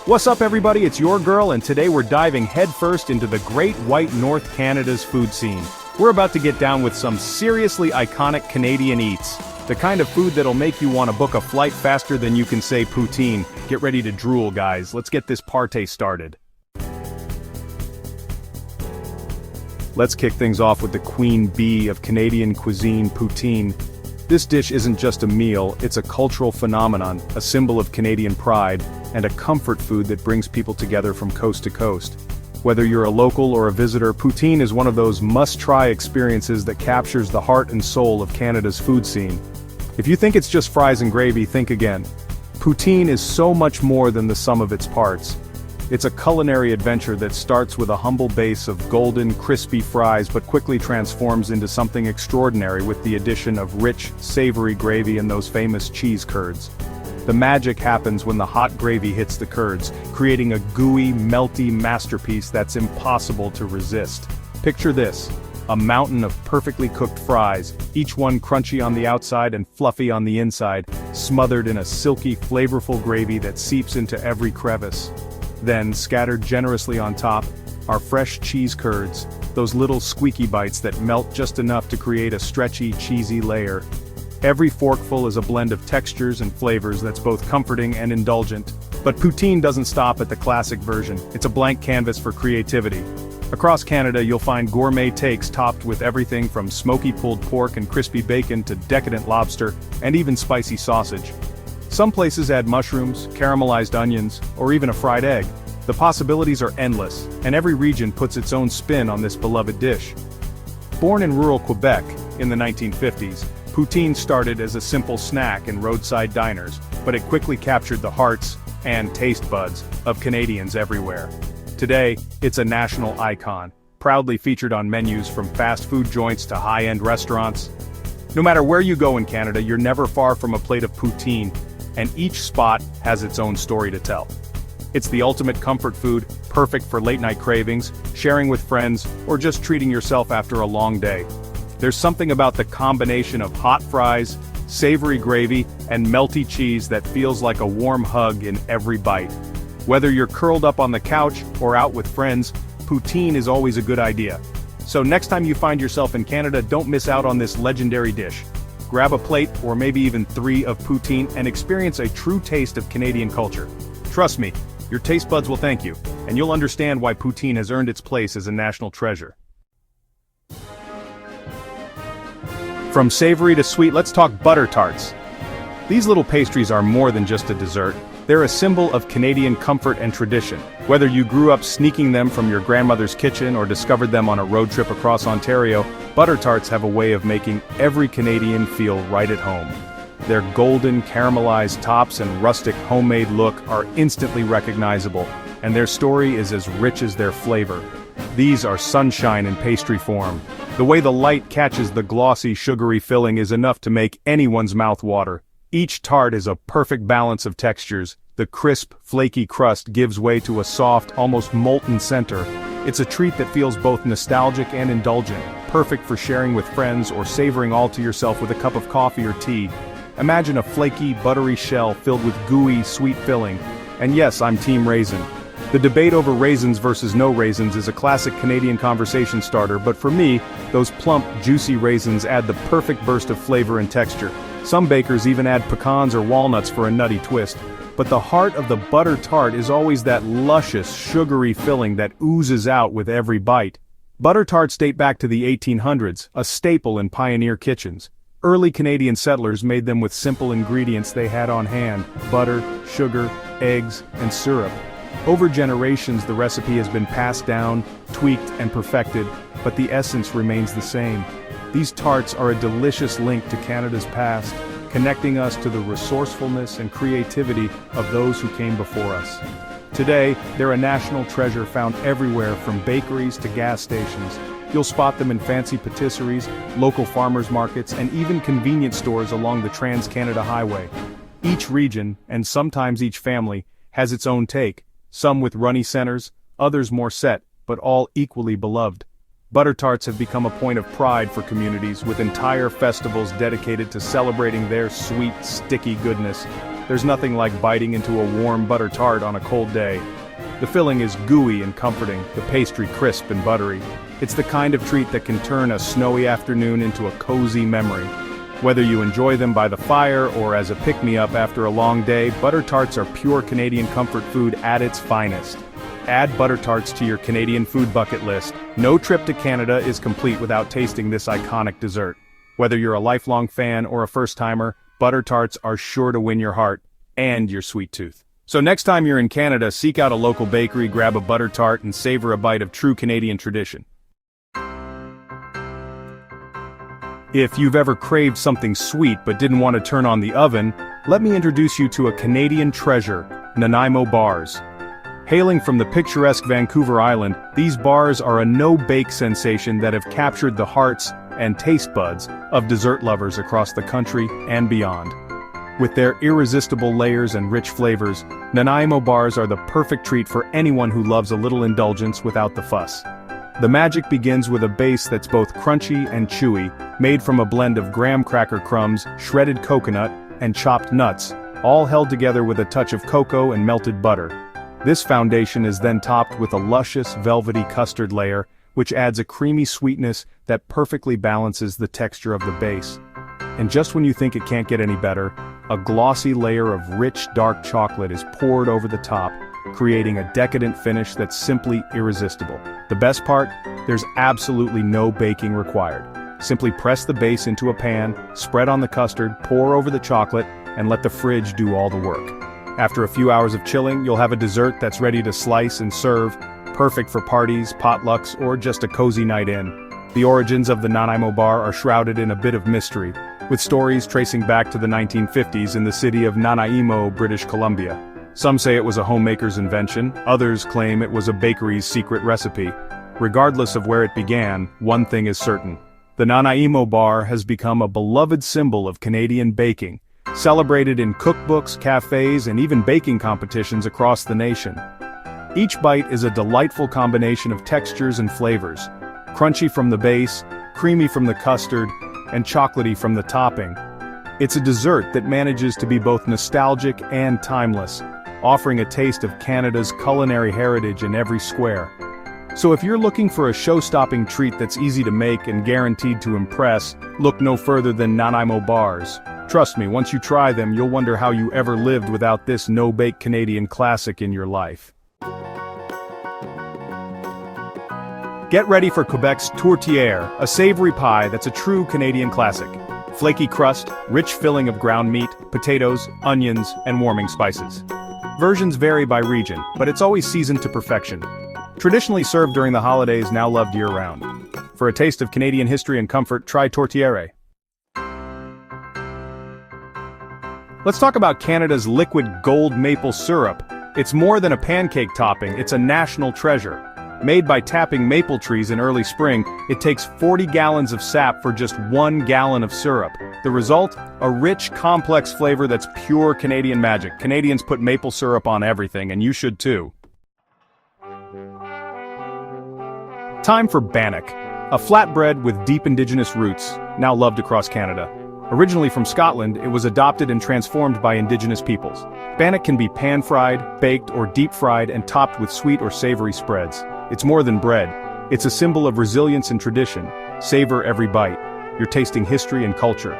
What's up everybody, it's your girl and today we're diving headfirst into the Great White North Canada's food scene. We're about to get down with some seriously iconic Canadian eats. The kind of food that'll make you want to book a flight faster than you can say poutine. Get ready to drool guys, let's get this party started. Let's kick things off with the queen bee of Canadian cuisine, poutine. This dish isn't just a meal, it's a cultural phenomenon, a symbol of Canadian pride, and a comfort food that brings people together from coast to coast. Whether you're a local or a visitor, poutine is one of those must-try experiences that captures the heart and soul of Canada's food scene. If you think it's just fries and gravy, think again. Poutine is so much more than the sum of its parts. It's a culinary adventure that starts with a humble base of golden, crispy fries but quickly transforms into something extraordinary with the addition of rich, savory gravy and those famous cheese curds. The magic happens when the hot gravy hits the curds, creating a gooey, melty masterpiece that's impossible to resist. Picture this, a mountain of perfectly cooked fries, each one crunchy on the outside and fluffy on the inside, smothered in a silky, flavorful gravy that seeps into every crevice. Then, scattered generously on top, are fresh cheese curds, those little squeaky bites that melt just enough to create a stretchy, cheesy layer. Every forkful is a blend of textures and flavors that's both comforting and indulgent. But poutine doesn't stop at the classic version, it's a blank canvas for creativity. Across Canada you'll find gourmet takes topped with everything from smoky pulled pork and crispy bacon to decadent lobster, and even spicy sausage. Some places add mushrooms, caramelized onions, or even a fried egg. The possibilities are endless, and every region puts its own spin on this beloved dish. Born in rural Quebec in the 1950s, poutine started as a simple snack in roadside diners, but it quickly captured the hearts and taste buds of Canadians everywhere. Today, it's a national icon, proudly featured on menus from fast food joints to high-end restaurants. No matter where you go in Canada, you're never far from a plate of poutine, and each spot has its own story to tell. It's the ultimate comfort food, perfect for late-night cravings, sharing with friends, or just treating yourself after a long day. There's something about the combination of hot fries, savory gravy, and melty cheese that feels like a warm hug in every bite. Whether you're curled up on the couch or out with friends, poutine is always a good idea. So next time you find yourself in Canada, don't miss out on this legendary dish. Grab a plate, or maybe even 3 of poutine, and experience a true taste of Canadian culture. Trust me, your taste buds will thank you, and you'll understand why poutine has earned its place as a national treasure. From savory to sweet, let's talk butter tarts. These little pastries are more than just a dessert. They're a symbol of Canadian comfort and tradition. Whether you grew up sneaking them from your grandmother's kitchen or discovered them on a road trip across Ontario, butter tarts have a way of making every Canadian feel right at home. Their golden, caramelized tops and rustic homemade look are instantly recognizable, and their story is as rich as their flavor. These are sunshine in pastry form. The way the light catches the glossy, sugary filling is enough to make anyone's mouth water. Each tart is a perfect balance of textures. The crisp, flaky crust gives way to a soft, almost molten center. It's a treat that feels both nostalgic and indulgent, perfect for sharing with friends or savoring all to yourself with a cup of coffee or tea. Imagine a flaky, buttery shell filled with gooey, sweet filling. And yes, I'm Team Raisin. The debate over raisins versus no raisins is a classic Canadian conversation starter, but for me, those plump, juicy raisins add the perfect burst of flavor and texture. Some bakers even add pecans or walnuts for a nutty twist. But the heart of the butter tart is always that luscious, sugary filling that oozes out with every bite. Butter tarts date back to the 1800s, a staple in pioneer kitchens. Early Canadian settlers made them with simple ingredients they had on hand: butter, sugar, eggs, and syrup. Over generations, the recipe has been passed down, tweaked, and perfected, but the essence remains the same. These tarts are a delicious link to Canada's past, connecting us to the resourcefulness and creativity of those who came before us. Today, they're a national treasure found everywhere from bakeries to gas stations. You'll spot them in fancy patisseries, local farmers markets, and even convenience stores along the Trans-Canada Highway. Each region, and sometimes each family, has its own take, some with runny centers, others more set, but all equally beloved. Butter tarts have become a point of pride for communities, with entire festivals dedicated to celebrating their sweet, sticky goodness. there's nothing like biting into a warm butter tart on a cold day. The filling is gooey and comforting, the pastry crisp and buttery. It's the kind of treat that can turn a snowy afternoon into a cozy memory. Whether you enjoy them by the fire or as a pick-me-up after a long day, butter tarts are pure Canadian comfort food at its finest. Add butter tarts to your Canadian food bucket list. No trip to Canada is complete without tasting this iconic dessert. Whether you're a lifelong fan or a first-timer, butter tarts are sure to win your heart and your sweet tooth. So next time you're in Canada, seek out a local bakery, grab a butter tart, and savor a bite of true Canadian tradition. If you've ever craved something sweet but didn't want to turn on the oven, let me introduce you to a Canadian treasure, Nanaimo bars. Hailing from the picturesque Vancouver Island, these bars are a no-bake sensation that have captured the hearts and taste buds of dessert lovers across the country and beyond. With their irresistible layers and rich flavors, Nanaimo bars are the perfect treat for anyone who loves a little indulgence without the fuss. The magic begins with a base that's both crunchy and chewy, made from a blend of graham cracker crumbs, shredded coconut, and chopped nuts, all held together with a touch of cocoa and melted butter. This foundation is then topped with a luscious, velvety custard layer, which adds a creamy sweetness that perfectly balances the texture of the base. And just when you think it can't get any better, a glossy layer of rich, dark chocolate is poured over the top, creating a decadent finish that's simply irresistible. The best part? There's absolutely no baking required. Simply press the base into a pan, spread on the custard, pour over the chocolate, and let the fridge do all the work. After a few hours of chilling, you'll have a dessert that's ready to slice and serve, perfect for parties, potlucks, or just a cozy night in. The origins of the Nanaimo bar are shrouded in a bit of mystery, with stories tracing back to the 1950s in the city of Nanaimo, British Columbia. Some say it was a homemaker's invention, others claim it was a bakery's secret recipe. Regardless of where it began, one thing is certain. The Nanaimo bar has become a beloved symbol of Canadian baking, celebrated in cookbooks, cafes, and even baking competitions across the nation. Each bite is a delightful combination of textures and flavors, crunchy from the base, creamy from the custard, and chocolatey from the topping. It's a dessert that manages to be both nostalgic and timeless, offering a taste of Canada's culinary heritage in every square. So if you're looking for a show-stopping treat that's easy to make and guaranteed to impress, look no further than Nanaimo bars. Trust me, once you try them, you'll wonder how you ever lived without this no-bake Canadian classic in your life. Get ready for Quebec's tourtière, a savory pie that's a true Canadian classic. Flaky crust, rich filling of ground meat, potatoes, onions, and warming spices. Versions vary by region, but it's always seasoned to perfection. Traditionally served during the holidays, now loved year-round. For a taste of Canadian history and comfort, try tourtière. Let's talk about Canada's liquid gold maple syrup. It's more than a pancake topping, it's a national treasure. Made by tapping maple trees in early spring, it takes 40 gallons of sap for just 1 gallon of syrup. The result? A rich, complex flavor that's pure Canadian magic. Canadians put maple syrup on everything, and you should too. Time for bannock, a flatbread with deep Indigenous roots, now loved across Canada. Originally from Scotland, it was adopted and transformed by Indigenous peoples. Bannock can be pan-fried, baked, or deep-fried and topped with sweet or savory spreads. It's more than bread. It's a symbol of resilience and tradition. Savor every bite. You're tasting history and culture.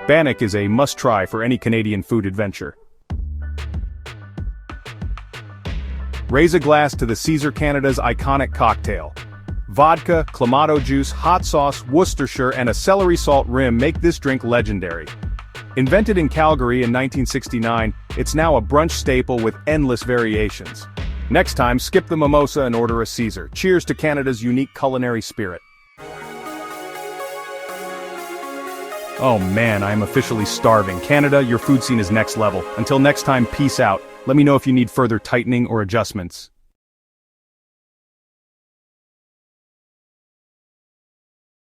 Bannock is a must-try for any Canadian food adventure. Raise a glass to the Caesar Canada's iconic cocktail. Vodka, Clamato juice, hot sauce, Worcestershire, and a celery salt rim make this drink legendary. Invented in Calgary in 1969, it's now a brunch staple with endless variations. Next time, skip the mimosa and order a Caesar. Cheers to Canada's unique culinary spirit. Oh man, I am officially starving. Canada, your food scene is next level. Until next time, peace out. Let me know if you need further tightening or adjustments.